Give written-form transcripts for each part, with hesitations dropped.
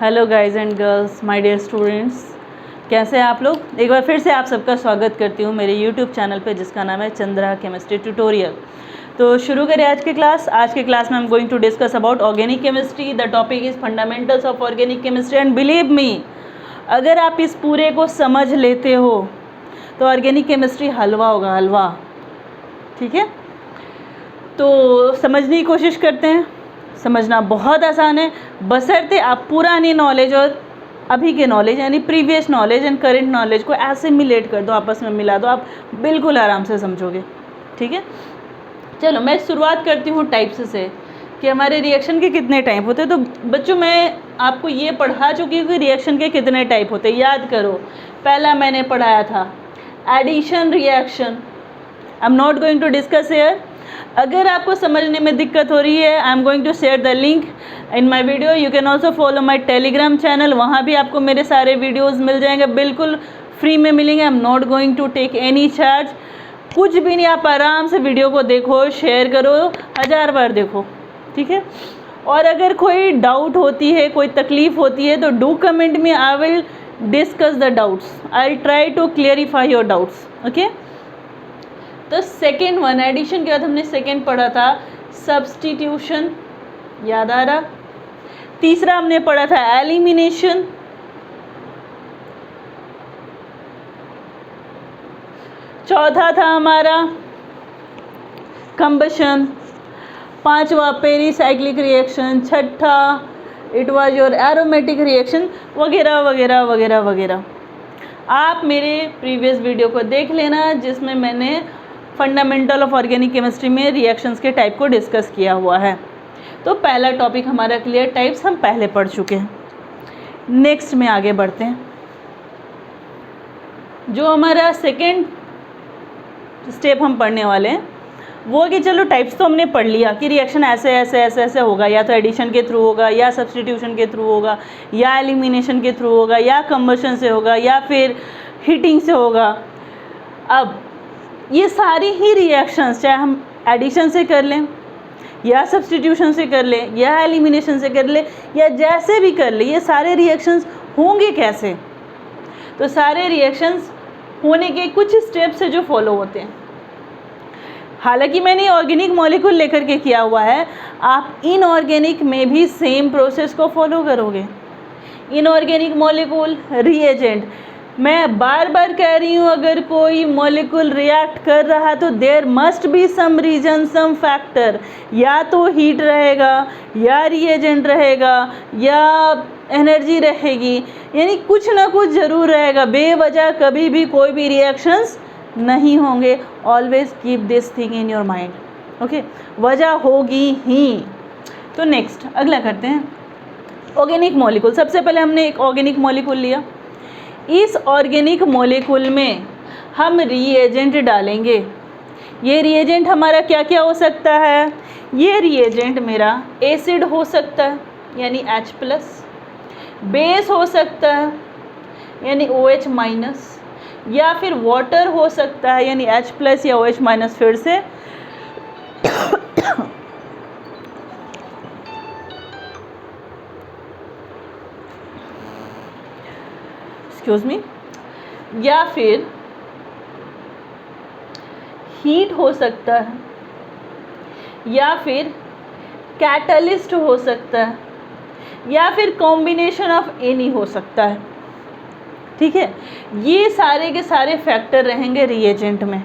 Hello guys and girls, my dear students, कैसे हैं आप लोग। एक बार फिर से आप सबका स्वागत करती हूँ मेरे यूट्यूब चैनल पे जिसका नाम है चंद्रा केमिस्ट्री ट्यूटोरियल। तो शुरू करें आज की क्लास। आज की क्लास में I am going to discuss about organic chemistry. The topic is fundamentals of organic chemistry and believe me, अगर आप इस पूरे को समझ लेते हो तो ऑर्गेनिक केमिस्ट्री हलवा होगा, हलवा। ठीक है, तो समझने की कोशिश करते हैं। समझना बहुत आसान है, बशर्ते आप पुरानी नॉलेज और अभी के नॉलेज यानी previous knowledge and current knowledge को एसिमिलेट कर दो, आपस में मिला दो, आप बिल्कुल आराम से समझोगे। ठीक है, चलो मैं शुरुआत करती हूँ टाइप्स से कि हमारे रिएक्शन के कितने टाइप होते हैं। तो बच्चों मैं आपको ये पढ़ा चुकी हूँ कि रिएक्शन के कितने टाइप होते हैं। याद करो, पहला मैंने पढ़ाया था addition reaction. I am not going to discuss here. अगर आपको समझने में दिक्कत हो रही है, I am going to share the link in my video. You can also follow my Telegram channel, वहाँ भी आपको मेरे सारे वीडियोज़ मिल जाएंगे, बिल्कुल फ्री में मिलेंगे। I am not going to take any charge, कुछ भी नहीं। आप आराम से वीडियो को देखो, शेयर करो, 1000 बार देखो। ठीक है, और अगर कोई डाउट होती है, कोई तकलीफ़ होती है तो do comment me, I will discuss the doubts, I will try to clarify your doubts. Okay, तो सेकेंड वन, एडिशन के बाद हमने सेकेंड पढ़ा था सब्स्टिट्यूशन, याद आ रहा। तीसरा हमने पढ़ा था एलिमिनेशन। चौथा था हमारा कंबशन। पांचवा पेरीसाइक्लिक रिएक्शन। छठा it was your aromatic reaction, वगैरह वगैरह वगैरह वगैरह। आप मेरे प्रीवियस वीडियो को देख लेना जिसमें मैंने फंडामेंटल ऑफ ऑर्गेनिक केमिस्ट्री में रिएक्शंस के टाइप को डिस्कस किया हुआ है। तो पहला टॉपिक हमारा क्लियर, टाइप्स हम पहले पढ़ चुके हैं। नेक्स्ट में आगे बढ़ते हैं। जो हमारा सेकेंड स्टेप हम पढ़ने वाले हैं वो कि चलो टाइप्स तो हमने पढ़ लिया कि रिएक्शन ऐसे ऐसे ऐसे ऐसे होगा, या तो एडिशन के थ्रू होगा, या सब्स्टिट्यूशन के थ्रू होगा, या एलिमिनेशन के थ्रू होगा, या कंबशन से होगा, या फिर हीटिंग से होगा। अब ये सारी ही रिएक्शंस चाहे हम एडिशन से कर लें, या सब्स्टिट्यूशन से कर लें, या एलिमिनेशन से कर लें, या जैसे भी कर लें, ये सारे रिएक्शंस होंगे कैसे। तो सारे रिएक्शंस होने के कुछ स्टेप्स है जो फॉलो होते हैं। हालांकि मैंने ऑर्गेनिक मॉलिक्यूल लेकर के किया हुआ है, आप इनऑर्गेनिक में भी सेम प्रोसेस को फॉलो करोगे। इनऑर्गेनिक मॉलिक्यूल रिएजेंट, मैं बार बार कह रही हूँ, अगर कोई मॉलिक्यूल रिएक्ट कर रहा तो there must be some reason, some factor. या तो हीट रहेगा, या रिएजेंट रहेगा, या एनर्जी रहेगी, यानी कुछ ना कुछ ज़रूर रहेगा। बेवजह कभी भी कोई भी रिएक्शंस नहीं होंगे। Always keep this thing in your mind. Okay, वजह होगी ही। तो नेक्स्ट अगला करते हैं, ऑर्गेनिक मॉलिक्यूल। सबसे पहले हमने एक ऑर्गेनिक मॉलिक्यूल लिया। इस ऑर्गेनिक मॉलिक्यूल में हम रिएजेंट डालेंगे। ये रिएजेंट हमारा क्या क्या हो सकता है। ये रिएजेंट मेरा एसिड हो सकता है यानी H+, बेस हो सकता है यानी OH-, या फिर वाटर हो सकता है यानी H+ या OH- फिर से एक्सक्यूज मी, या फिर हीट हो सकता है, या फिर कैटलिस्ट हो सकता है, या फिर कॉम्बिनेशन ऑफ एनी हो सकता है। ठीक है, ये सारे के सारे फैक्टर रहेंगे रिएजेंट में।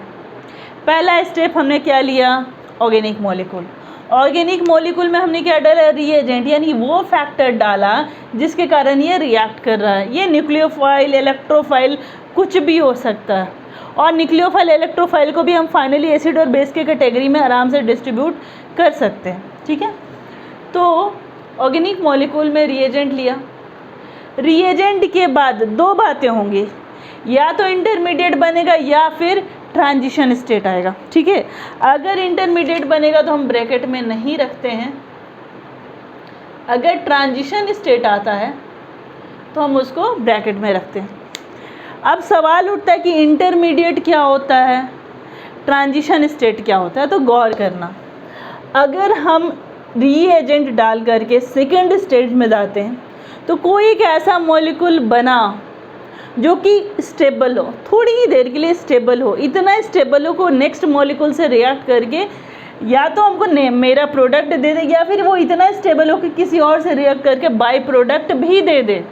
पहला स्टेप हमने क्या लिया, ऑर्गेनिक मॉलिक्यूल। ऑर्गेनिक मॉलिक्यूल में हमने क्या डाला, रिएजेंट, यानी वो फैक्टर डाला जिसके कारण ये रिएक्ट कर रहा है। ये न्यूक्लियोफाइल, इलेक्ट्रोफाइल कुछ भी हो सकता है, और न्यूक्लियोफाइल, इलेक्ट्रोफाइल को भी हम फाइनली एसिड और बेस के कैटेगरी में आराम से डिस्ट्रीब्यूट कर सकते हैं। ठीक है, तो ऑर्गेनिक मॉलिक्यूल में रिएजेंट लिया। रिएजेंट के बाद दो बातें होंगी, या तो इंटरमीडिएट बनेगा या फिर ट्रांजिशन स्टेट आएगा। ठीक है, अगर इंटरमीडिएट बनेगा तो हम ब्रैकेट में नहीं रखते हैं, अगर ट्रांजिशन स्टेट आता है तो हम उसको ब्रैकेट में रखते हैं। अब सवाल उठता है कि इंटरमीडिएट क्या होता है, ट्रांजिशन स्टेट क्या होता है। तो गौर करना, अगर हम रीएजेंट डाल करके सेकेंड स्टेज में जाते हैं तो कोई एक ऐसा मॉलिक्यूल बना जो कि स्टेबल हो, थोड़ी ही देर के लिए स्टेबल हो, इतना स्टेबल हो को नेक्स्ट मॉलिक्यूल से रिएक्ट करके या तो हमको मेरा प्रोडक्ट दे दे, या फिर वो इतना स्टेबल हो कि किसी और से रिएक्ट करके बाई प्रोडक्ट भी दे दे,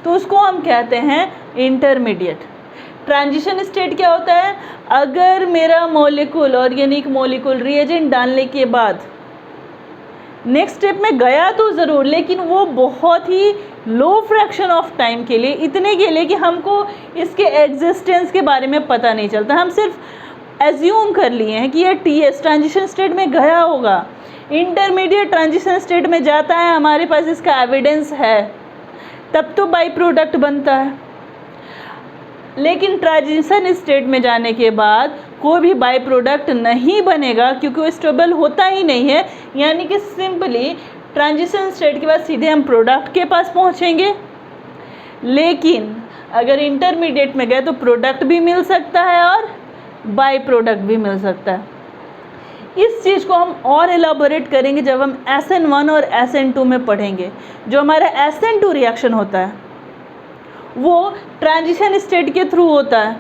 तो उसको हम कहते हैं इंटरमीडिएट। ट्रांजिशन स्टेट क्या होता है? अगर मेरा मॉलिक्यूल, ऑर्गेनिक मॉलिक्यूल रिएजेंट डालने के बाद नेक्स्ट स्टेप में गया तो ज़रूर, लेकिन वो बहुत ही लो फ्रैक्शन ऑफ टाइम के लिए, इतने के लिए कि हमको इसके एग्जिस्टेंस के बारे में पता नहीं चलता, हम सिर्फ एज्यूम कर लिए हैं कि ये टीएस ट्रांजिशन स्टेट में गया होगा। इंटरमीडिएट ट्रांजिशन स्टेट में जाता है, हमारे पास इसका एविडेंस है, तब तो बाई प्रोडक्ट बनता है। लेकिन ट्रांजिशन स्टेट में जाने के बाद कोई भी बाई प्रोडक्ट नहीं बनेगा, क्योंकि वो स्टेबल होता ही नहीं है। यानी कि सिंपली ट्रांजिशन स्टेट के बाद सीधे हम प्रोडक्ट के पास पहुंचेंगे। लेकिन अगर इंटरमीडिएट में गए तो प्रोडक्ट भी मिल सकता है और बाई प्रोडक्ट भी मिल सकता है। इस चीज़ को हम और एलाबोरेट करेंगे जब हम SN1 और SN2 में पढ़ेंगे। जो हमारा SN2 रिएक्शन होता है वो ट्रांजिशन स्टेट के थ्रू होता है,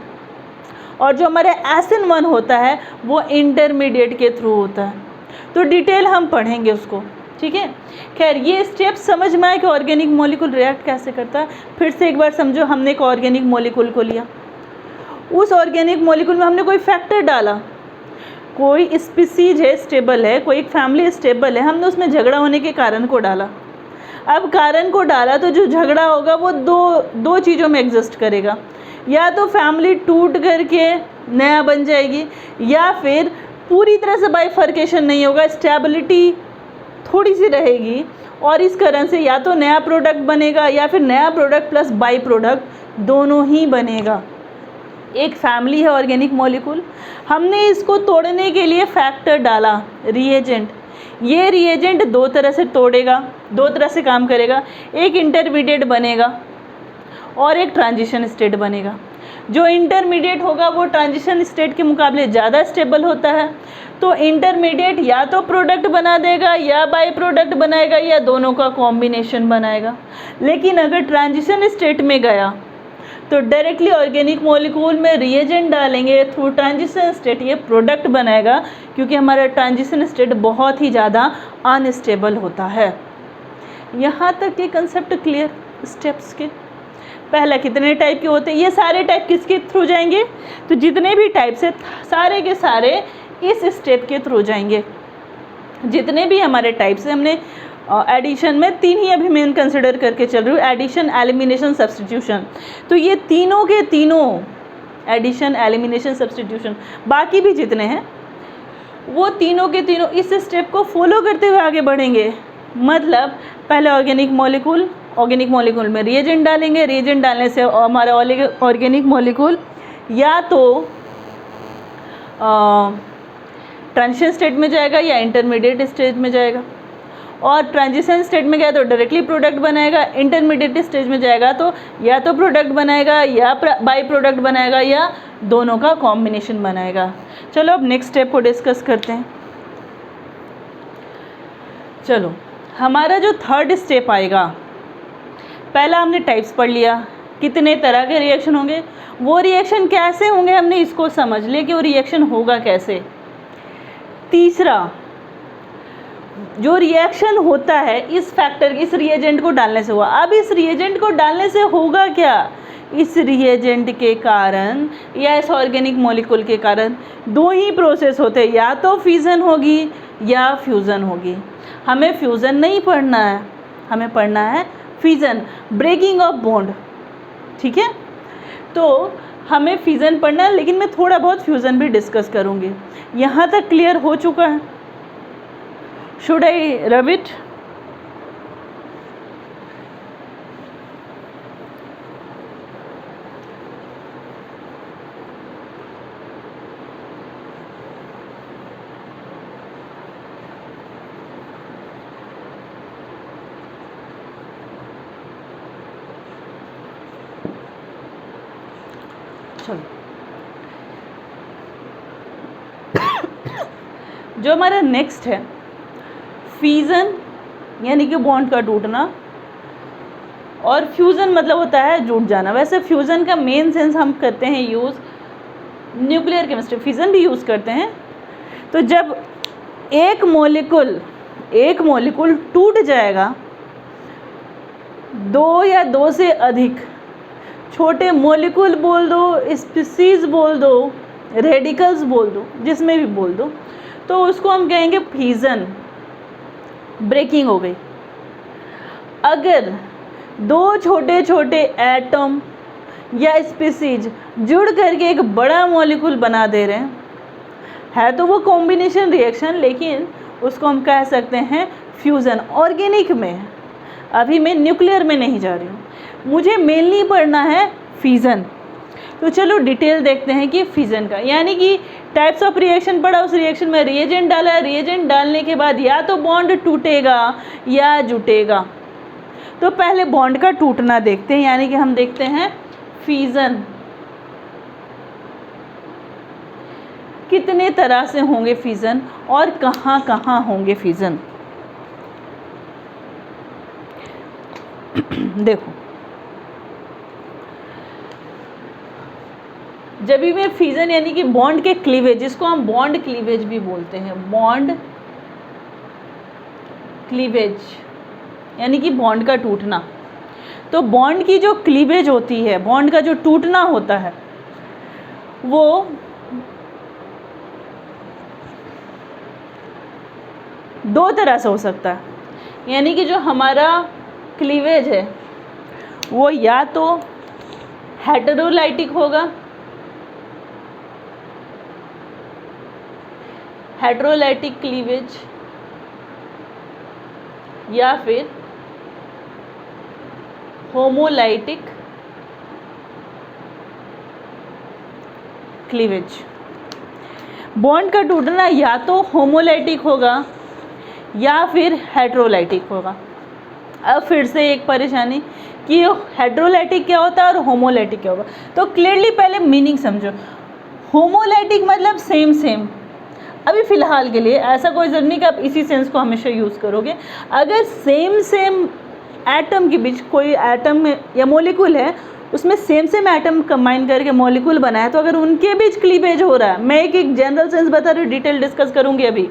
और जो हमारे SN1 होता है वो इंटरमीडिएट के थ्रू होता है। तो डिटेल हम पढ़ेंगे उसको, ठीक है। खैर, ये स्टेप समझ में आए कि ऑर्गेनिक मॉलिक्यूल रिएक्ट कैसे करता है। फिर से एक बार समझो, हमने एक ऑर्गेनिक मॉलिक्यूल को लिया, उस ऑर्गेनिक मॉलिक्यूल में हमने कोई फैक्टर डाला, कोई स्पीसीज है स्टेबल है, कोई एक फैमिली स्टेबल है, हमने उसमें झगड़ा होने के कारण को डाला। अब कारण को डाला तो जो झगड़ा होगा वो दो चीज़ों में एग्जिस्ट करेगा, या तो फैमिली टूट करके नया बन जाएगी, या फिर पूरी तरह से बाइफर्केशन नहीं होगा, स्टेबिलिटी थोड़ी सी रहेगी, और इस कारण से या तो नया प्रोडक्ट बनेगा या फिर नया प्रोडक्ट प्लस बाई प्रोडक्ट दोनों ही बनेगा। एक फैमिली है ऑर्गेनिक मॉलिक्यूल, हमने इसको तोड़ने के लिए फैक्टर डाला, रिएजेंट। ये रिएजेंट दो तरह से तोड़ेगा, दो तरह से काम करेगा, एक इंटरमीडिएट बनेगा और एक ट्रांजिशन स्टेट बनेगा। जो इंटरमीडिएट होगा वो ट्रांजिशन स्टेट के मुकाबले ज़्यादा स्टेबल होता है, तो इंटरमीडिएट या तो प्रोडक्ट बना देगा या बाई प्रोडक्ट बनाएगा या दोनों का कॉम्बिनेशन बनाएगा। लेकिन अगर ट्रांजिशन स्टेट में गया तो डायरेक्टली ऑर्गेनिक मॉलिक्यूल में रिएजेंट डालेंगे, थ्रू ट्रांजिशन स्टेट ये प्रोडक्ट बनाएगा, क्योंकि हमारा ट्रांजिशन स्टेट बहुत ही ज़्यादा अनस्टेबल होता है। यहाँ तक ये कंसेप्ट क्लियर स्टेप्स के? पहला, कितने टाइप के होते हैं? ये सारे टाइप किसके थ्रू जाएंगे? तो जितने भी टाइप्स है सारे के सारे इस स्टेप के थ्रू जाएंगे। जितने भी हमारे टाइप्स हैं, हमने एडिशन में 3 ही अभी मैं कंसिडर करके चल रही हूँ, एडिशन, एलिमिनेशन, सब्स्टिट्यूशन। तो ये तीनों के तीनों, एडिशन, एलिमिनेशन, सब्स्टिट्यूशन, बाकी भी जितने हैं वो तीनों के तीनों इस स्टेप को फॉलो करते हुए आगे बढ़ेंगे। मतलब पहले ऑर्गेनिक मॉलिक्यूल में रिएजेंट डालेंगे, रिएजेंट डालने से हमारा ऑर्गेनिक मॉलिक्यूल या तो ट्रांजिशन स्टेट में जाएगा या इंटरमीडिएट स्टेज में जाएगा, और ट्रांजिशन स्टेट में गया तो डायरेक्टली प्रोडक्ट बनाएगा, इंटरमीडिएट स्टेज में जाएगा तो या तो प्रोडक्ट बनाएगा या बाई प्रोडक्ट बनाएगा या दोनों का कॉम्बिनेशन बनाएगा। चलो अब नेक्स्ट स्टेप को डिस्कस करते हैं। चलो, हमारा जो थर्ड स्टेप आएगा, पहला हमने टाइप्स पढ़ लिया, कितने तरह के रिएक्शन होंगे, वो रिएक्शन कैसे होंगे हमने इसको समझ लिया कि वो रिएक्शन होगा कैसे। तीसरा, जो रिएक्शन होता है इस फैक्टर, इस रिएजेंट को डालने से हुआ। अब इस रिएजेंट को डालने से होगा क्या? इस रिएजेंट के कारण या इस ऑर्गेनिक मॉलिक्यूल के कारण दो ही प्रोसेस होते हैं, या तो फिजन होगी या फ्यूज़न होगी। हमें फ्यूज़न नहीं पढ़ना है, हमें पढ़ना है फिजन, ब्रेकिंग ऑफ बॉन्ड, ठीक है। तो हमें फिजन पढ़ना है, लेकिन मैं थोड़ा बहुत फ्यूज़न भी डिस्कस करूँगी। यहाँ तक क्लियर हो चुका है? Should I rub it? चलो, जो हमारा नेक्स्ट है फिजन, यानी कि बॉन्ड का टूटना, और फ्यूज़न मतलब होता है जुड़ जाना। वैसे फ्यूज़न का मेन सेंस हम करते हैं यूज़ न्यूक्लियर केमिस्ट्री, फिज़न भी यूज़ करते हैं। तो जब एक मॉलिक्यूल टूट जाएगा, दो या दो से अधिक छोटे मॉलिक्यूल बोल दो, स्पीसीज बोल दो, रेडिकल्स बोल दो, जिसमें भी बोल दो, तो उसको हम कहेंगे फिज़न, ब्रेकिंग हो गई। अगर दो छोटे छोटे एटम या स्पीसीज जुड़ करके एक बड़ा मॉलिक्यूल बना दे रहे हैं, है तो वो कॉम्बिनेशन रिएक्शन, लेकिन उसको हम कह सकते हैं फ्यूज़न। ऑर्गेनिक में, अभी मैं न्यूक्लियर में नहीं जा रही हूँ, मुझे मेनली पढ़ना है फिज़न। तो चलो डिटेल देखते हैं कि फिज़न का, यानी कि टाइप्स ऑफ रिएक्शन पढ़ा, उस रिएक्शन में रिएजेंट डाला, रिएजेंट डालने के बाद या तो बॉन्ड टूटेगा या जुटेगा। तो पहले बॉन्ड का टूटना देखते हैं, यानी कि हम देखते हैं फिज़न कितने तरह से होंगे फिज़न और कहाँ कहाँ होंगे फिज़न। देखो, जब भी मैं फिज़न यानी कि बॉन्ड के क्लीवेज, जिसको हम बॉन्ड क्लीवेज भी बोलते हैं, बॉन्ड क्लीवेज यानी कि बॉन्ड का टूटना। तो बॉन्ड की जो क्लीवेज होती है, बॉन्ड का जो टूटना होता है, वो दो तरह से हो सकता है। यानी कि जो हमारा क्लीवेज है वो या तो हेटेरोलाइटिक होगा, हेटेरोलाइटिक क्लीवेज, या फिर होमोलाइटिक क्लीवेज। बॉन्ड का टूटना या तो होमोलाइटिक होगा या फिर हेटेरोलाइटिक होगा। अब फिर से एक परेशानी कि हेटेरोलाइटिक क्या होता है और होमोलाइटिक क्या होगा। तो क्लियरली पहले मीनिंग समझो। होमोलाइटिक मतलब सेम सेम, अभी फ़िलहाल के लिए ऐसा कोई ज़रूरी नहीं कि आप इसी सेंस को हमेशा यूज़ करोगे। अगर सेम सेम एटम के बीच कोई एटम या मॉलिक्यूल है, उसमें सेम सेम एटम कंबाइन करके मॉलिक्यूल बना है, तो अगर उनके बीच क्लीवेज हो रहा है, मैं एक जनरल सेंस बता रही हूँ, डिटेल डिस्कस करूँगी अभी।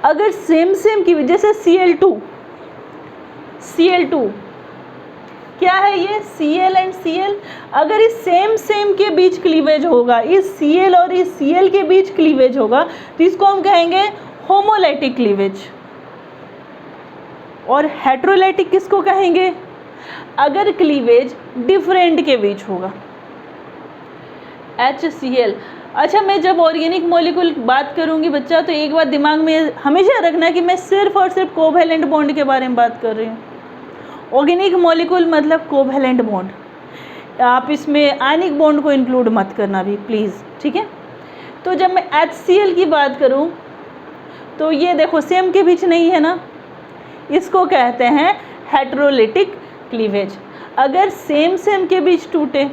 अगर सेम सेम की जैसे Cl2 क्या है ये, Cl एंड Cl, अगर इस सेम के बीच क्लीवेज होगा, इस Cl और इस Cl के बीच क्लीवेज होगा, तो इसको हम कहेंगे होमोलाइटिक क्लीवेज। और हेटेरोलाइटिक किसको कहेंगे, अगर क्लीवेज डिफरेंट के बीच होगा, HCl। अच्छा, मैं जब ऑर्गेनिक मॉलिक्यूल बात करूंगी बच्चा, तो एक बात दिमाग में हमेशा रखना कि मैं सिर्फ और सिर्फ कोवैलेंट बॉन्ड के बारे में बात कर रही हूँ। ऑर्गेनिक मॉलिक्यूल मतलब कोवैलेंट बॉन्ड, आप इसमें आयनिक बॉन्ड को इंक्लूड मत करना भी प्लीज़, ठीक है। तो जब मैं HCl की बात करूं, तो ये देखो सेम के बीच नहीं है ना, इसको कहते हैं हेटेरोलाइटिक क्लीवेज। अगर सेम के बीच टूटे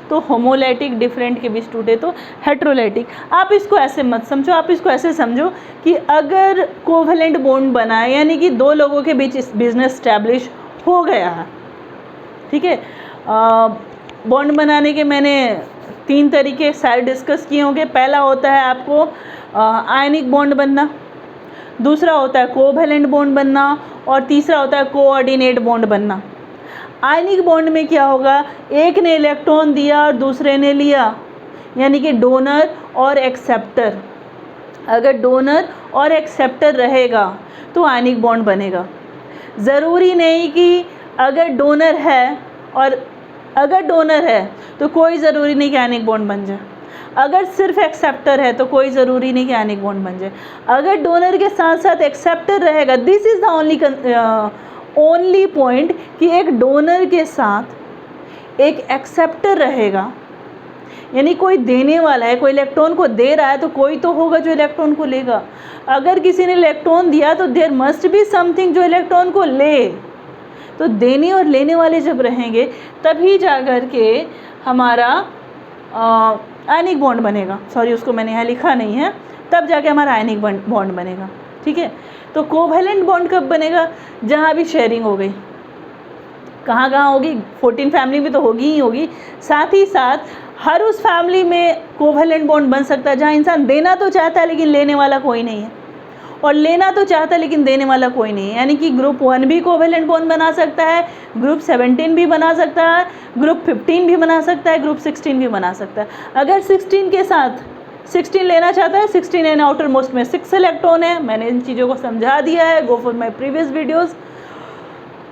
तो होमोलाइटिक, डिफरेंट के बीच टूटे तो हेटेरोलाइटिक। आप इसको ऐसे मत समझो, आप इसको ऐसे समझो कि अगर कोवैलेंट बॉन्ड बना है, यानी कि दो लोगों के बीच बिजनेस स्टैब्लिश हो गया है, ठीक है। बॉन्ड बनाने के मैंने 3 तरीके शायद डिस्कस किए होंगे। पहला होता है आपको आयनिक बॉन्ड बनना, दूसरा होता है कोवैलेंट बॉन्ड बनना, और तीसरा होता है कोऑर्डिनेट बॉन्ड बनना। आयनिक बॉन्ड में क्या होगा, एक ने इलेक्ट्रॉन दिया और दूसरे ने लिया, यानी कि डोनर और एक्सेप्टर। अगर डोनर और एक्सेप्टर रहेगा तो आयनिक बॉन्ड बनेगा। ज़रूरी नहीं कि अगर डोनर है तो कोई ज़रूरी नहीं कि आयनिक बॉन्ड बन जाए। अगर सिर्फ एक्सेप्टर है तो कोई ज़रूरी नहीं कि आयनिक बॉन्ड बन जाए। अगर डोनर के साथ साथ एक्सेप्टर रहेगा, this is the only point कि एक डोनर के साथ एक एक्सेप्टर रहेगा, यानी कोई देने वाला है, कोई इलेक्ट्रॉन को दे रहा है, तो कोई तो होगा जो इलेक्ट्रॉन को लेगा। अगर किसी ने इलेक्ट्रॉन दिया तो देयर मस्ट बी समथिंग जो इलेक्ट्रॉन को ले। तो देने और लेने वाले जब रहेंगे तभी जा कर के हमारा आयनिक बॉन्ड बनेगा। सॉरी, उसको मैंने यहाँ लिखा नहीं है, तब जाके हमारा आयनिक बॉन्ड बनेगा, ठीक है। तो कोवैलेंट बॉन्ड कब बनेगा, जहाँ भी शेयरिंग हो गई, कहाँ कहाँ होगी, 14 फैमिली में तो होगी ही होगी। साथ ही साथ हर उस फैमिली में कोवेलेंट बॉन्ड बन सकता है जहाँ इंसान देना तो चाहता है लेकिन लेने वाला कोई नहीं है, और लेना तो चाहता है लेकिन देने वाला कोई नहीं है। यानी कि ग्रुप 1 भी कोवेलेंट बॉन्ड बना सकता है, ग्रुप 17 भी बना सकता है, ग्रुप 15 भी बना सकता है, ग्रुप 16 भी बना सकता है। अगर 16 के साथ 16 लेना चाहता है, 16 एंड आउटर मोस्ट में 6 इलेक्ट्रॉन है, मैंने इन चीज़ों को समझा दिया है, go for my previous videos.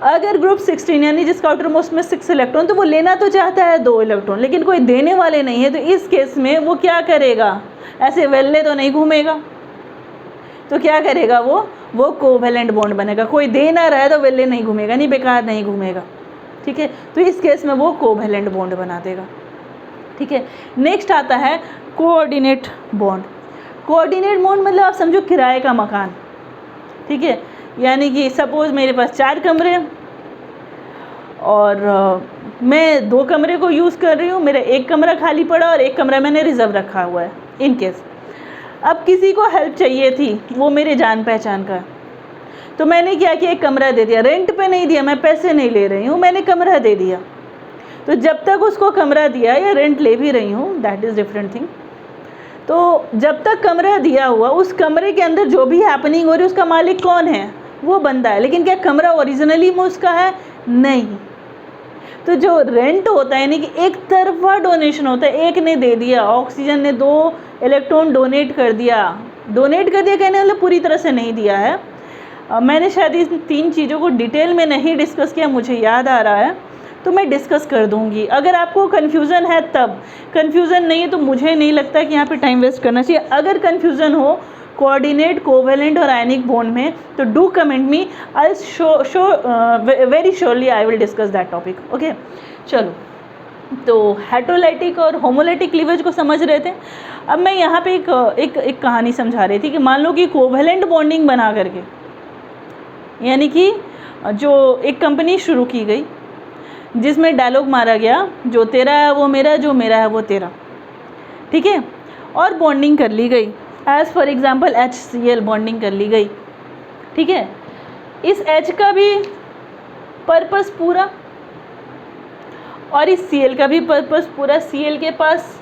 अगर ग्रुप 16 यानी जिसका आउटर मोस्ट में 6 इलेक्ट्रॉन, तो वो लेना तो चाहता है 2 इलेक्ट्रॉन लेकिन कोई देने वाले नहीं है, तो इस केस में वो क्या करेगा, ऐसे वेल्ले तो नहीं घूमेगा, तो क्या करेगा वो कोवेलेंट बॉन्ड बनेगा। कोई दे ना रहा है तो वेल्ले नहीं घूमेगा, नहीं बेकार नहीं घूमेगा, ठीक है। तो इस केस में वो कोवेलेंट बॉन्ड बना देगा, ठीक है। नेक्स्ट आता है कोऑर्डिनेट बॉन्ड। कोऑर्डिनेट बॉन्ड मतलब आप समझो किराए का मकान, ठीक है। यानी कि सपोज़ मेरे पास 4 कमरे और मैं 2 कमरे को यूज़ कर रही हूँ, मेरा 1 कमरा खाली पड़ा और 1 कमरा मैंने रिज़र्व रखा हुआ है इन केस। अब किसी को हेल्प चाहिए थी, वो मेरे जान पहचान का, तो मैंने क्या किया, 1 कमरा दे दिया। रेंट पे नहीं दिया, मैं पैसे नहीं ले रही हूँ, मैंने कमरा दे दिया। तो जब तक उसको कमरा दिया, या रेंट ले भी रही हूँ, दैट इज़ डिफरेंट थिंग। तो जब तक कमरा दिया हुआ, उस कमरे के अंदर जो भी हैपनिंग हो रही है उसका मालिक कौन है, वो बंदा है। लेकिन क्या कमरा ओरिजिनली में उसका है? नहीं। तो जो रेंट होता है यानी कि एक तरफा डोनेशन होता है, एक ने दे दिया, ऑक्सीजन ने 2 इलेक्ट्रॉन डोनेट कर दिया कहने मतलब पूरी तरह से नहीं दिया है। मैंने शायद इन 3 चीज़ों को डिटेल में नहीं डिस्कस किया, मुझे याद आ रहा है, तो मैं डिस्कस कर दूंगी। अगर आपको कन्फ्यूज़न है तब, कन्फ्यूज़न नहीं है तो मुझे नहीं लगता कि यहाँ पे टाइम वेस्ट करना चाहिए। अगर कन्फ्यूज़न हो कोऑर्डिनेट, कोवेलेंट और आयनिक बॉन्ड में, तो do comment me, I show very surely I will discuss that topic, okay. चलो, तो हेटेरोलाइटिक और होमोलाइटिक क्लीवेज को समझ रहे थे। अब मैं यहाँ पे एक कहानी समझा रही थी कि मान लो कि कोवेलेंट बॉन्डिंग बना करके, यानी कि जो एक कंपनी शुरू की गई जिसमें डायलॉग मारा गया, जो तेरा है वो मेरा, जो मेरा है वो तेरा, ठीक है, और बॉन्डिंग कर ली गई। As for example HCl bonding कर ली गई, ठीक है। इस H का भी पर्पस पूरा और इस Cl का भी पर्पस पूरा। Cl के पास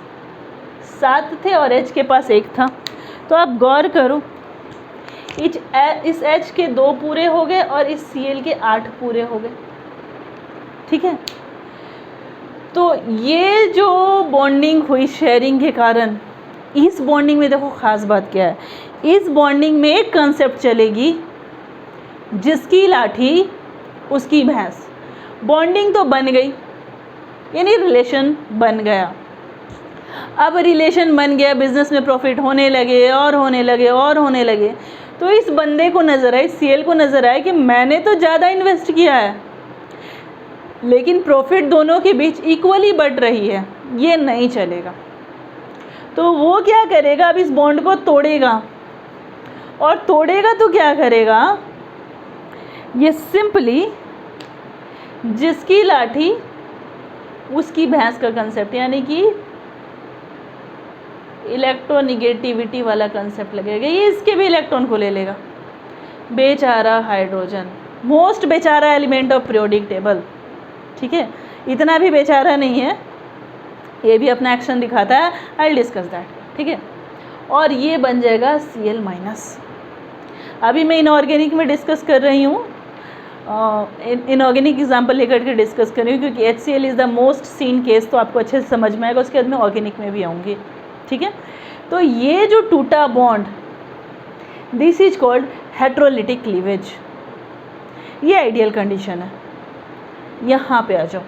7 थे और H के पास 1 था। तो आप गौर करो, इस H के 2 पूरे हो गए और इस Cl के 8 पूरे हो गए, ठीक है। तो ये जो बॉन्डिंग हुई शेयरिंग के कारण, इस बॉन्डिंग में देखो ख़ास बात क्या है, इस बॉन्डिंग में एक कंसेप्ट चलेगी, जिसकी लाठी उसकी भैंस। बॉन्डिंग तो बन गई, यानी रिलेशन बन गया। अब रिलेशन बन गया, बिजनेस में प्रॉफिट होने लगे और होने लगे और होने लगे। तो इस बंदे को नज़र आए, Cl को नज़र आए कि मैंने तो ज़्यादा इन्वेस्ट किया है लेकिन प्रॉफिट दोनों के बीच इक्वली बढ़ रही है, ये नहीं चलेगा। तो वो क्या करेगा, अब इस बॉन्ड को तोड़ेगा, और तोड़ेगा तो क्या करेगा, ये सिंपली जिसकी लाठी उसकी भैंस का कंसेप्ट, यानी कि इलेक्ट्रोनिगेटिविटी वाला कंसेप्ट लगेगा। ये इसके भी इलेक्ट्रॉन को ले लेगा। बेचारा हाइड्रोजन, मोस्ट बेचारा एलिमेंट ऑफ पीरियोडिक टेबल, ठीक है, इतना भी बेचारा नहीं है, ये भी अपना एक्शन दिखाता है, आई विल डिस्कस दैट, ठीक है। और ये बन जाएगा Cl-। अभी मैं इनऑर्गेनिक में डिस्कस कर रही हूँ, इनऑर्गेनिक एग्जाम्पल लेकर के डिस्कस कर रही हूँ क्योंकि HCl is the most seen case, तो आपको अच्छे से समझ में आएगा। उसके बाद मैं ऑर्गेनिक में भी आऊँगी, ठीक है। तो ये जो टूटा bond, this is called heterolytic cleavage, ये आइडियल कंडीशन है। यहाँ पे आ जाओ,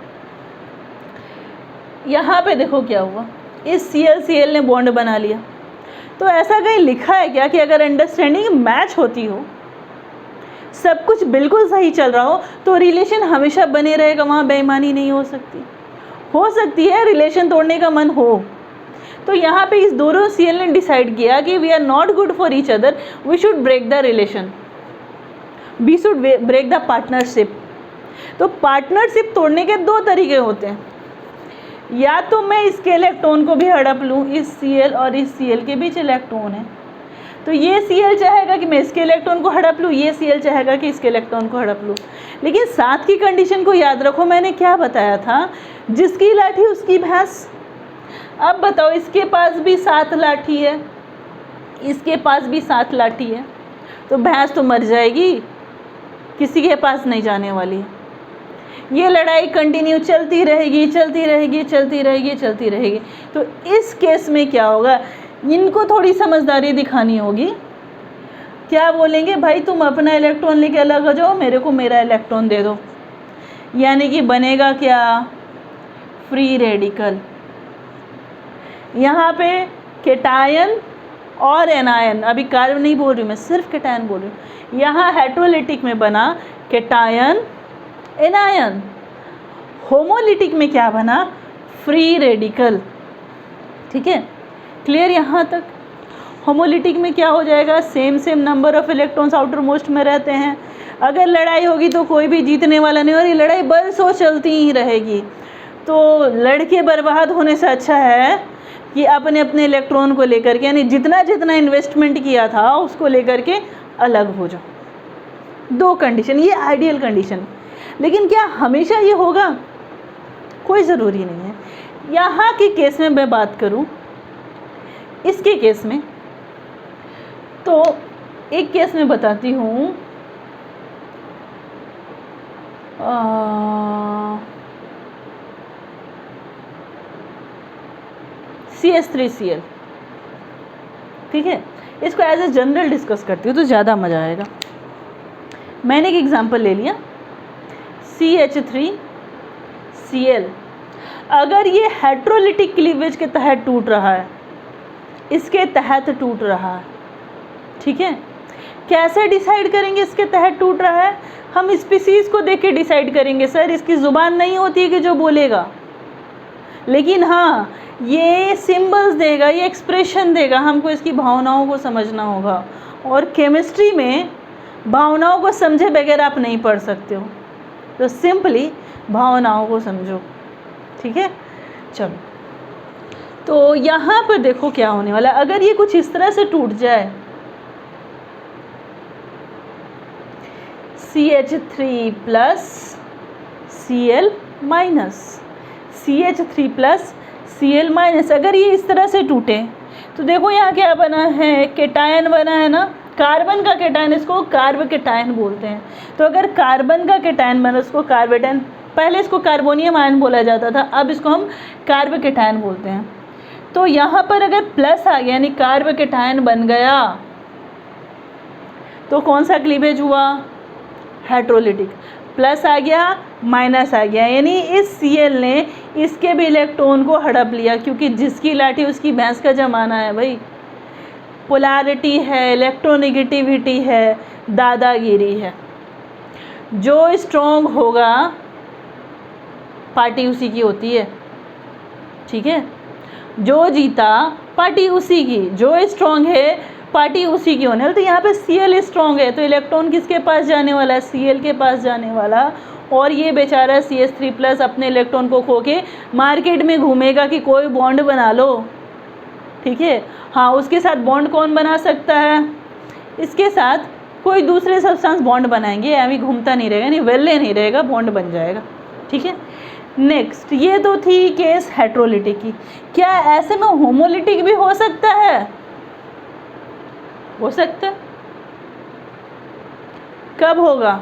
यहाँ पे देखो क्या हुआ, इस Cl ने बॉन्ड बना लिया। तो ऐसा कहीं लिखा है क्या कि अगर अंडरस्टैंडिंग मैच होती हो, सब कुछ बिल्कुल सही चल रहा हो, तो रिलेशन हमेशा बने रहेगा, वहाँ बेईमानी नहीं हो सकती? हो सकती है रिलेशन तोड़ने का मन हो। तो यहाँ पे इस दोनों Cl ने डिसाइड किया कि we are not good for each other, we should break the relation, we should break the partnership. तो पार्टनरशिप तोड़ने के 2 तरीके होते हैं, या तो मैं इसके इलेक्ट्रॉन को भी हड़प लूँ, इस Cl और इस Cl के बीच इलेक्ट्रॉन है तो ये Cl चाहेगा कि मैं इसके इलेक्ट्रॉन को हड़प लूँ, ये Cl चाहेगा कि इसके इलेक्ट्रॉन को हड़प लूँ। लेकिन साथ की कंडीशन को याद रखो, मैंने क्या बताया था, जिसकी लाठी उसकी भैंस। अब बताओ, इसके पास भी 7 लाठी है, इसके पास भी 7 लाठी है, तो भैंस तो मर जाएगी, किसी के पास नहीं जाने वाली है। ये लड़ाई कंटिन्यू चलती रहेगी, चलती रहेगी, चलती रहेगी, चलती रहेगी। तो इस केस में क्या होगा, इनको थोड़ी समझदारी दिखानी होगी। क्या बोलेंगे, भाई तुम अपना इलेक्ट्रॉन लेके अलग हो जाओ, मेरे को मेरा इलेक्ट्रॉन दे दो। यानी कि बनेगा क्या, फ्री रेडिकल। यहाँ पे केटायन और एनायन, अभी कार्बन नहीं बोल रही मैं, सिर्फ केटायन बोल रही हूँ। यहाँ हेट्रोलिटिक में बना केटायन एनायन, होमोलिटिक में क्या बना, फ्री रेडिकल। ठीक है, क्लियर यहाँ तक। होमोलिटिक में क्या हो जाएगा, same number of electrons outer most में रहते हैं। अगर लड़ाई होगी तो कोई भी जीतने वाला नहीं, और ये लड़ाई बरसों चलती ही रहेगी। तो लड़के बर्बाद होने से अच्छा है कि अपने अपने इलेक्ट्रॉन को लेकर के, यानी जितना जितना इन्वेस्टमेंट किया था उसको लेकर के अलग हो जाओ। 2 कंडीशन, ये आइडियल कंडीशन। लेकिन क्या हमेशा ये होगा, कोई ज़रूरी नहीं है। यहाँ के केस में मैं बात करूँ, इसके केस में, तो एक केस में बताती हूँ। CH3Cl, ठीक है, इसको एज ए जनरल डिस्कस करती हूँ तो ज़्यादा मज़ा आएगा। मैंने एक एग्जांपल ले लिया, CH3Cl। अगर ये हेट्रोलिटिक क्लीवेज के तहत टूट रहा है, इसके तहत टूट रहा है, ठीक है, कैसे डिसाइड करेंगे इसके तहत टूट रहा है, हम स्पीसीज़ को देख के डिसाइड करेंगे। सर इसकी ज़ुबान नहीं होती है कि जो बोलेगा, लेकिन हाँ ये सिंबल्स देगा, ये एक्सप्रेशन देगा, हमको इसकी भावनाओं को समझना होगा। और केमिस्ट्री में भावनाओं को समझे बगैर आप नहीं पढ़ सकते हो, तो सिंपली भावनाओं को समझो। ठीक है, चलो, तो यहाँ पर देखो क्या होने वाला। अगर ये कुछ इस तरह से टूट जाए, CH3 plus Cl minus, CH3 plus Cl minus, अगर ये इस तरह से टूटे तो देखो यहाँ क्या बना है, केटायन बना है ना, कार्बन का केटायन, इसको कार्बोकेटायन बोलते हैं। तो अगर कार्बन का केटायन बना, उसको कार्बोकेटायन, पहले इसको कार्बोनियम आयन बोला जाता था, अब इसको हम कार्बोकेटायन बोलते हैं। तो यहाँ पर अगर प्लस आ गया, यानी कार्बोकेटायन बन गया, तो कौन सा क्लीवेज हुआ, हेट्रोलिटिक। प्लस आ गया, माइनस आ गया, यानी इस Cl ने इसके भी इलेक्ट्रॉन को हड़प लिया, क्योंकि जिसकी लाठी उसकी भैंस का जमाना है भाई। पोलैरिटी है, इलेक्ट्रोनेगेटिविटी है, दादागिरी है। जो स्ट्रॉन्ग होगा पार्टी उसी की होती है, ठीक है, जो जीता पार्टी उसी की, जो स्ट्रॉन्ग है पार्टी उसी की होने वाली। तो यहाँ पे Cl स्ट्रॉन्ग है, तो इलेक्ट्रॉन किसके पास जाने वाला है, Cl के पास जाने वाला। और ये बेचारा CH3 प्लस अपने इलेक्ट्रॉन को खो के मार्केट में घूमेगा कि कोई बॉन्ड बना लो, ठीक है। हाँ, उसके साथ बॉन्ड कौन बना सकता है, इसके साथ कोई दूसरे सब्सटेंस बॉन्ड बनाएंगे, अभी घूमता नहीं रहेगा, नहीं वेल्ले नहीं रहेगा, बॉन्ड बन जाएगा, ठीक है। नेक्स्ट, ये तो थी केस हेट्रोलिटिक की। क्या ऐसे में होमोलिटिक भी हो सकता है, हो सकता है। कब होगा,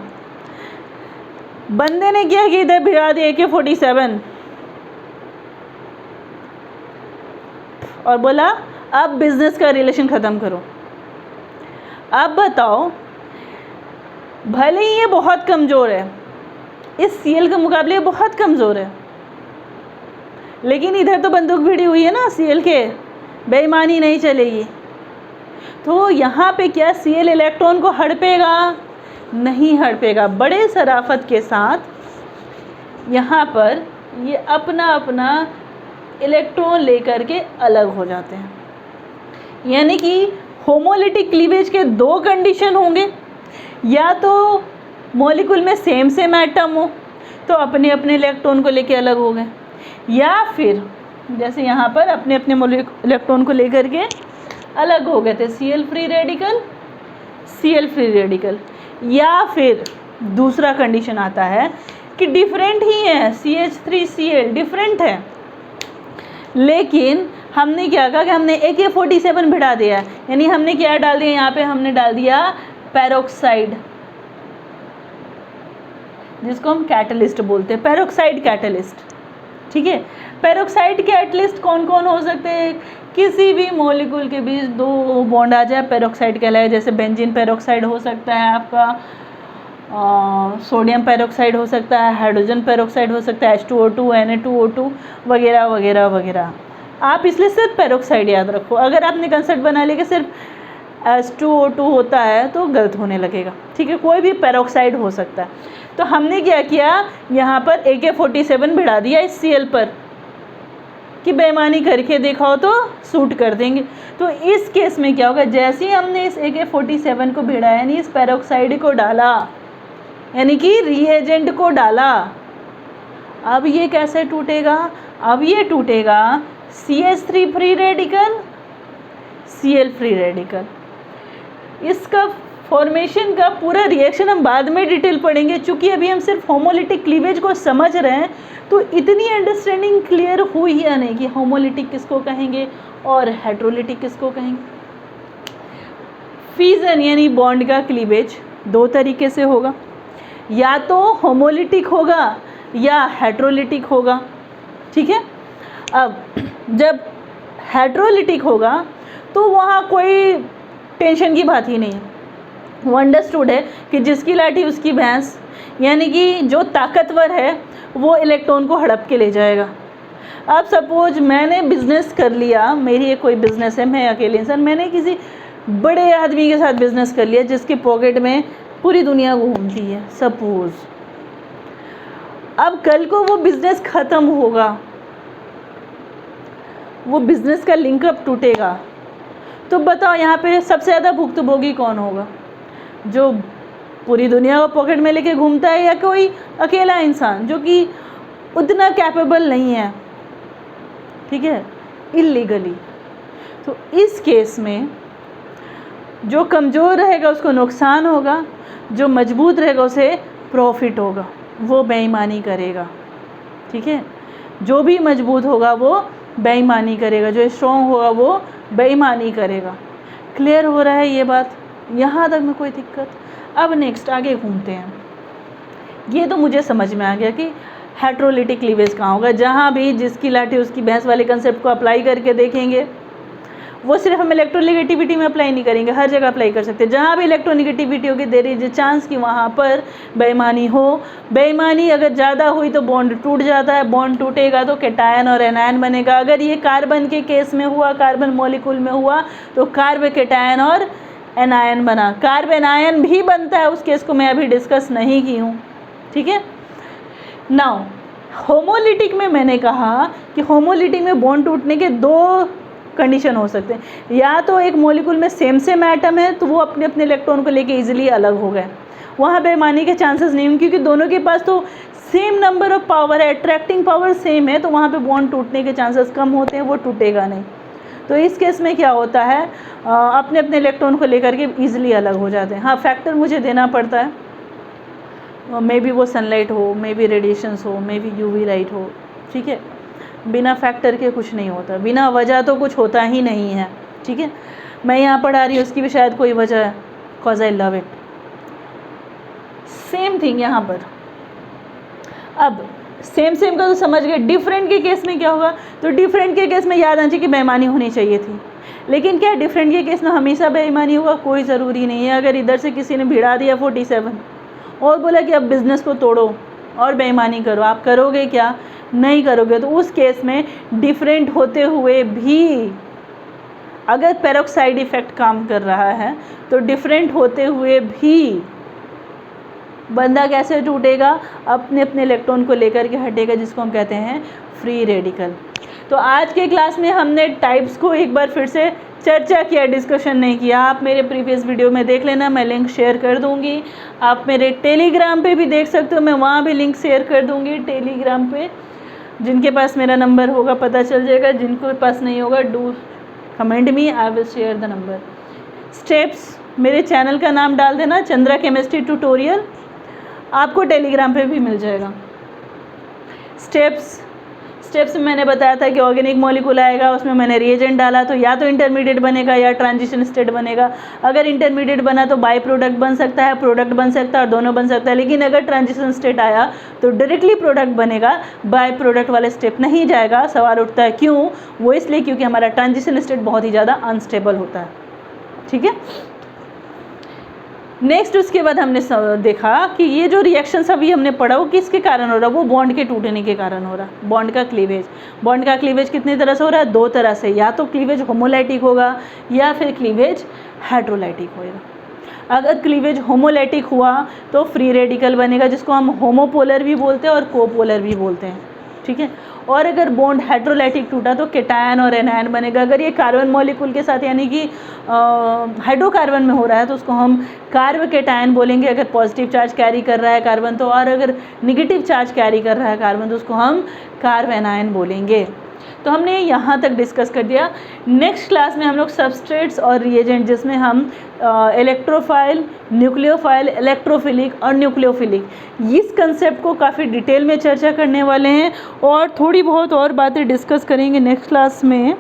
बंदे ने क्या किया, इधर भिड़ा दिया AK-47 और बोला अब बिजनेस का रिलेशन ख़त्म करो। अब बताओ, भले ही ये बहुत कमज़ोर है, इस Cl के मुकाबले बहुत कमज़ोर है, लेकिन इधर तो बंदूक भिड़ी हुई है ना Cl के, बेईमानी नहीं चलेगी। तो यहाँ पे क्या Cl इलेक्ट्रॉन को हड़पेगा, नहीं हड़पेगा। बड़े शराफत के साथ यहाँ पर ये अपना अपना इलेक्ट्रॉन लेकर के अलग हो जाते हैं। यानी कि होमोलिटिक क्लीवेज के 2 कंडीशन होंगे, या तो मॉलिक्यूल में सेम एटम हो तो अपने अपने इलेक्ट्रॉन को लेके अलग हो गए, या फिर जैसे यहाँ पर अपने अपने इलेक्ट्रॉन को लेकर के अलग हो गए थे, Cl free radical, Cl free radical. या फिर दूसरा कंडीशन आता है कि डिफरेंट ही है, CH3Cl डिफरेंट है, लेकिन हमने क्या कहा कि हमने AK47 भिड़ा दिया, यानी हमने क्या डाल दिया यहाँ पे, हमने डाल दिया पेरोक्साइड, जिसको हम कैटलिस्ट बोलते हैं, पेरोक्साइड कैटलिस्ट। ठीक है, पेरोक्साइड कैटलिस्ट कौन कौन हो सकते हैं? किसी भी मॉलिक्यूल के बीच दो बॉन्ड आ जाए पेरोक्साइड कहलाए, जैसे बेंजीन पेरोक्साइड हो सकता है आपका, सोडियम पेरोक्साइड हो सकता है, हाइड्रोजन पेरोक्साइड हो सकता है, H2O2, Na2O2 वगैरह वगैरह वगैरह। आप इसलिए सिर्फ पेरोक्साइड याद रखो, अगर आपने कंसेप्ट बना लिया कि सिर्फ H2O2 होता है तो गलत होने लगेगा। ठीक है, कोई भी पेरोक्साइड हो सकता है। तो हमने क्या किया, यहाँ पर AK47 भिड़ा दिया इस Cl पर कि बेईमानी करके देखा हो तो सूट कर देंगे। तो इस केस में क्या होगा, जैसे ही हमने इस AK47 को भिड़ा यानी इस पेरोक्साइड को डाला, यानी कि रिएजेंट को डाला, अब ये कैसे टूटेगा? अब ये टूटेगा CH3 free radical, Cl free radical. इसका फॉर्मेशन का पूरा रिएक्शन हम बाद में डिटेल पढ़ेंगे, चूँकि अभी हम सिर्फ होमोलिटिक क्लीवेज को समझ रहे हैं, तो इतनी अंडरस्टैंडिंग क्लियर हुई या नहीं कि होमोलिटिक किसको कहेंगे और हेट्रोलिटिक किसको कहेंगे। फ्यूजन यानी बॉन्ड का क्लीवेज दो तरीके से होगा, या तो होमोलिटिक होगा या हेट्रोलिटिक होगा। ठीक है, अब जब हेट्रोलिटिक होगा तो वहाँ कोई टेंशन की बात ही नहीं है, वो अंडरस्टूड है कि जिसकी लाठी उसकी भैंस, यानी कि जो ताकतवर है वो इलेक्ट्रॉन को हड़प के ले जाएगा। अब सपोज मैंने बिज़नेस कर लिया, मेरी एक कोई बिज़नेस है, मैं अकेले इंसान, मैंने किसी बड़े आदमी के साथ बिज़नेस कर लिया जिसके पॉकेट में पूरी दुनिया घूमती है सपोज। अब कल को वो बिज़नेस ख़त्म होगा, वो बिज़नेस का लिंकअप टूटेगा, तो बताओ यहाँ पे सबसे ज़्यादा भुक्तभोगी कौन होगा? जो पूरी दुनिया को पॉकेट में लेके घूमता है, या कोई अकेला इंसान जो कि उतना कैपेबल नहीं है, ठीक है, इल्लीगली। तो इस केस में जो कमज़ोर रहेगा उसको नुकसान होगा, जो मजबूत रहेगा उसे प्रॉफिट होगा, वो बेईमानी करेगा। ठीक है, जो भी मजबूत होगा वो बेईमानी करेगा, जो स्ट्रॉन्ग होगा वो बेईमानी करेगा। क्लियर हो रहा है ये बात? यहाँ तक में कोई दिक्कत? अब नेक्स्ट आगे घूमते हैं। ये तो मुझे समझ में आ गया कि हेट्रोलिटिक क्लीवेज कहाँ होगा। जहाँ भी जिसकी लाठी उसकी भैंस वाले कंसेप्ट को अप्लाई करके देखेंगे, वो सिर्फ हम इलेक्ट्रोनेगेटिविटी में अप्लाई नहीं करेंगे, हर जगह अप्लाई कर सकते हैं। जहाँ भी इलेक्ट्रोनेगेटिविटी होगी देयर इज चांस कि वहाँ पर बेईमानी हो। बेईमानी अगर ज़्यादा हुई तो बॉन्ड टूट जाता है, बॉन्ड टूटेगा तो कैटायन और एनायन बनेगा। अगर ये कार्बन के केस में हुआ, कार्बन मॉलिक्यूल में हुआ, तो कार्ब कैटायन और एनायन बना। कार्बन आयन भी बनता है, उस केस को मैं अभी डिस्कस नहीं की हूँ। ठीक है, नाउ होमोलिटिक में मैंने कहा कि होमोलिटिक में बॉन्ड टूटने के दो कंडीशन हो सकते हैं। या तो एक मॉलिक्यूल में सेम एटम है तो वो अपने अपने इलेक्ट्रॉन को लेके इजीली अलग हो गए, वहाँ बेईमानी के चांसेस नहीं होंगे, क्योंकि दोनों के पास तो सेम नंबर ऑफ पावर है, अट्रैक्टिंग पावर सेम है, तो वहाँ पे बॉन्ड टूटने के चांसेस कम होते हैं, वो टूटेगा नहीं। तो इस केस में क्या होता है, अपने अपने इलेक्ट्रॉन को लेकर के ईजिली अलग हो जाते हैं। हाँ, फैक्टर मुझे देना पड़ता है, मे बी वो सनलाइट हो, मे बी रेडिएशंस हो, मे बी यूवी लाइट हो। ठीक है, बिना फैक्टर के कुछ नहीं होता, बिना वजह तो कुछ होता ही नहीं है। ठीक है, मैं यहाँ पढ़ा रही हूँ उसकी भी शायद कोई वजह है, cause I love it. Same thing यहाँ पर। अब सेम का तो समझ गए। डिफरेंट के केस में क्या होगा, तो डिफरेंट के केस में याद आना चाहिए कि बेईमानी होनी चाहिए थी, लेकिन क्या डिफरेंट के केस में हमेशा बेईमानी होगा? कोई ज़रूरी नहीं है। अगर इधर से किसी ने भिड़ा दिया 47 और बोला कि अब बिज़नेस को तोड़ो और बेईमानी करो, आप करोगे क्या? नहीं करोगे। तो उस केस में डिफरेंट होते हुए भी अगर पेरोक्साइड इफेक्ट काम कर रहा है तो डिफरेंट होते हुए भी बंदा कैसे टूटेगा? अपने अपने इलेक्ट्रॉन को लेकर के हटेगा, जिसको हम कहते हैं फ्री रेडिकल। तो आज के क्लास में हमने टाइप्स को एक बार फिर से चर्चा किया, डिस्कशन नहीं किया। आप मेरे प्रीवियस वीडियो में देख लेना, मैं लिंक शेयर कर दूंगी। आप मेरे टेलीग्राम पे भी देख सकते हो, मैं वहाँ भी लिंक शेयर कर दूंगी टेलीग्राम पे। जिनके पास मेरा नंबर होगा पता चल जाएगा, जिनके पास नहीं होगा do comment me, I will share the number. Steps मेरे चैनल का नाम डाल देना, चंद्रा केमिस्ट्री ट्यूटोरियल, आपको टेलीग्राम पे भी मिल जाएगा। स्टेप्स में मैंने बताया था कि ऑर्गेनिक मॉलिक्यूल आएगा, उसमें मैंने रिएजेंट डाला तो या तो इंटरमीडिएट बनेगा या ट्रांजिशन स्टेट बनेगा। अगर इंटरमीडिएट बना तो बाई प्रोडक्ट बन सकता है, प्रोडक्ट बन सकता है और दोनों बन सकता है। लेकिन अगर ट्रांजिशन स्टेट आया तो डायरेक्टली प्रोडक्ट बनेगा, बाय प्रोडक्ट वाले स्टेप नहीं जाएगा। सवाल उठता है क्यों? वो इसलिए क्योंकि हमारा ट्रांजिशन स्टेट बहुत ही ज़्यादा अनस्टेबल होता है। ठीक है, नेक्स्ट उसके बाद हमने देखा कि ये जो रिएक्शन अभी हमने पढ़ा वो किसके कारण हो रहा है? वो बॉन्ड के टूटने के कारण हो रहा है। बॉन्ड का क्लीवेज कितनी तरह से हो रहा है? दो तरह से, या तो क्लीवेज होमोलाइटिक होगा या फिर क्लीवेज हेट्रोलाइटिक होगा। अगर क्लीवेज होमोलाइटिक हुआ तो फ्री रेडिकल बनेगा, जिसको हम होमोपोलर भी बोलते हैं और कोपोलर भी बोलते हैं। ठीक है, और अगर बॉन्ड हेट्रोलाइटिक टूटा तो केटायन और एनायन बनेगा। अगर ये कार्बन मॉलिक्यूल के साथ यानी कि हाइड्रोकार्बन में हो रहा है तो उसको हम कार्ब केटायन बोलेंगे, अगर पॉजिटिव चार्ज कैरी कर रहा है कार्बन तो, और अगर निगेटिव चार्ज कैरी कर रहा है कार्बन तो उसको हम कार्ब एनायन बोलेंगे। तो हमने यहाँ तक डिस्कस कर दिया। नेक्स्ट क्लास में हम लोग सबस्ट्रेट्स और रिएजेंट, जिसमें हम इलेक्ट्रोफाइल, न्यूक्लियोफाइल, इलेक्ट्रोफिलिक और न्यूक्लियोफिलिक, इस कंसेप्ट को काफ़ी डिटेल में चर्चा करने वाले हैं और थोड़ी बहुत और बातें डिस्कस करेंगे नेक्स्ट क्लास में।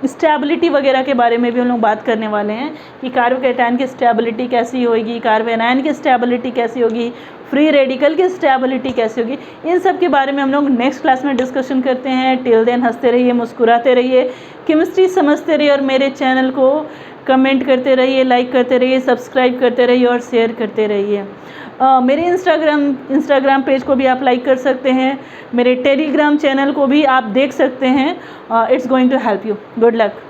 स्टेबिलिटी वगैरह के बारे में भी हम लोग बात करने वाले हैं कि कार्बोकेटायन की स्टेबिलिटी कैसी होगी, कार्बोनाइन की स्टेबिलिटी कैसी होगी, फ्री रेडिकल की स्टेबिलिटी कैसी होगी। इन सब के बारे में हम लोग नेक्स्ट क्लास में डिस्कशन करते हैं। टिल देन हंसते रहिए, मुस्कुराते रहिए, केमिस्ट्री समझते रहिए और मेरे चैनल को कमेंट करते रहिए, लाइक करते रहिए, सब्सक्राइब करते रहिए और शेयर करते रहिए। मेरे इंस्टाग्राम पेज को भी आप लाइक कर सकते हैं, मेरे टेलीग्राम चैनल को भी आप देख सकते हैं। It's going to help you. Good luck.